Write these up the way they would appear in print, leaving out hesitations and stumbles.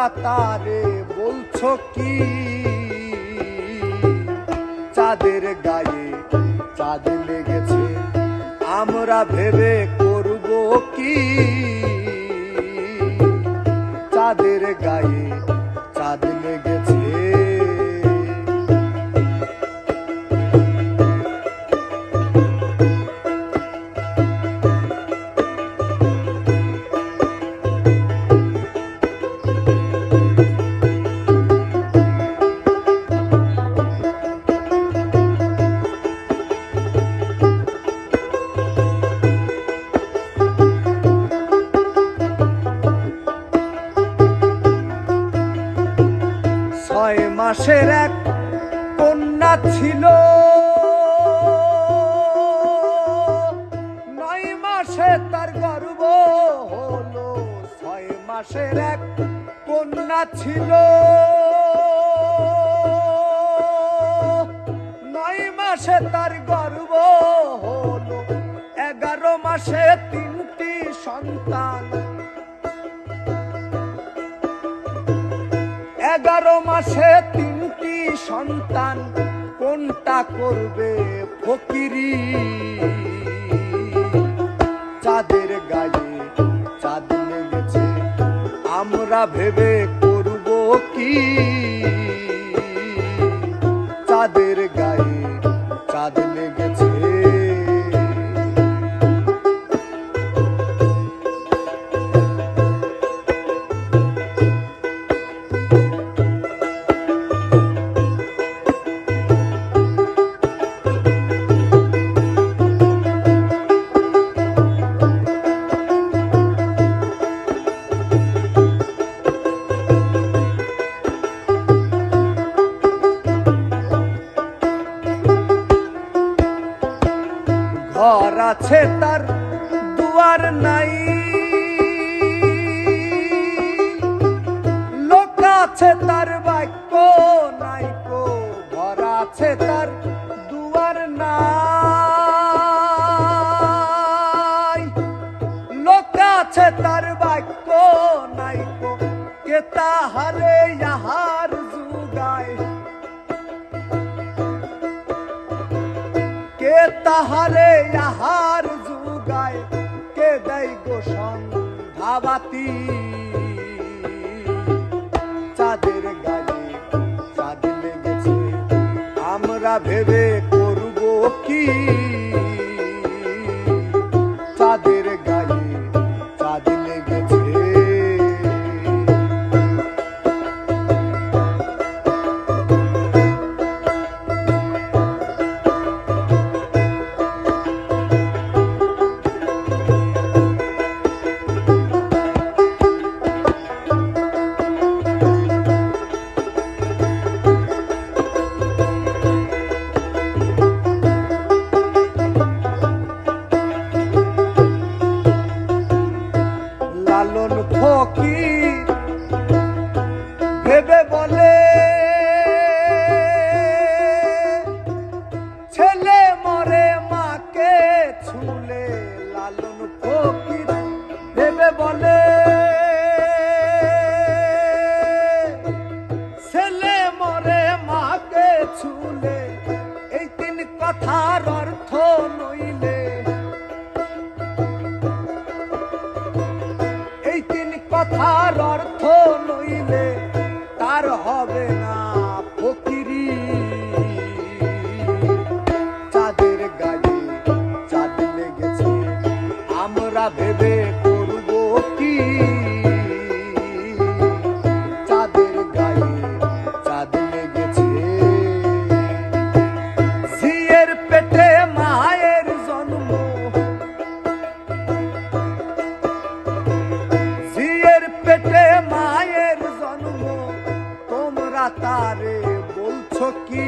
তোমরা তারে বলছো কি? চাঁদের গায়ে চাঁদ লেগেছে, আমরা ভেবে করব কি? চাঁদের গায়ে চাঁদ লেগেছে। ছয় মাসের এক কন্যা ছিল, 9 মাসে তার গর্ভ হলো। 6 মাসের এক কন্যা ছিল, 9 মাসে তার গর্ভ হলো। 11 মাসে 3টি সন্তান, 11 মাসে 3টি সন্তান। কোনটা করবে ফকিরি? চাঁদের গায়ে চাঁদ লেগেছে, আমরা ভেবে করব কি? চাঁদের গায়ে চাঁদ লেগেছে। ঘর আছে তার দুয়ার নাই, লোক আছে তার বাক্য নাই কো। ঘর আছে তার দুয়ার নাই, লোক আছে তার বাক্য নাই কো। কে তাহারে আহার জুগায়, কে তাহারে আহার জুগায়, কে দেয় গো সন্ধ্যাবাতি? চাঁদের গায়ে চাঁদ লেগেছে, আমরা ভেবে করব কি? চাঁদের গায়ে চাঁদ লেগেছে। লালন ফকির ভেবে বলে, ছেলে মরে মাকে ছুলে। লালন ফকির ভেবে বলে, ছেলে মরে মাকে ছুলে। এই 3 কথার অর্থ নইলে, এই 3 কথার অর্থ নইলে তার হবে না ফকিরি। চাঁদের গায়ে চাঁদ লেগেছে, আমরা ভেবে করব কি? চাঁদের গায়ে চাঁদ লেগেছে। ঝিয়ের পেটে মায়ের জন্ম, ঝিয়ের পেটে মায়ের জন্ম, তোমরা তারে বলছো কি?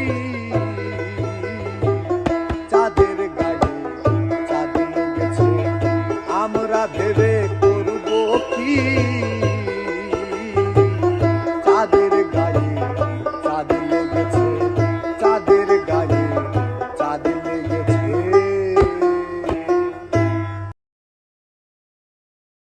চাঁদের গায়ে চাঁদ লেগেছে, আমরা ভেবে করব কি?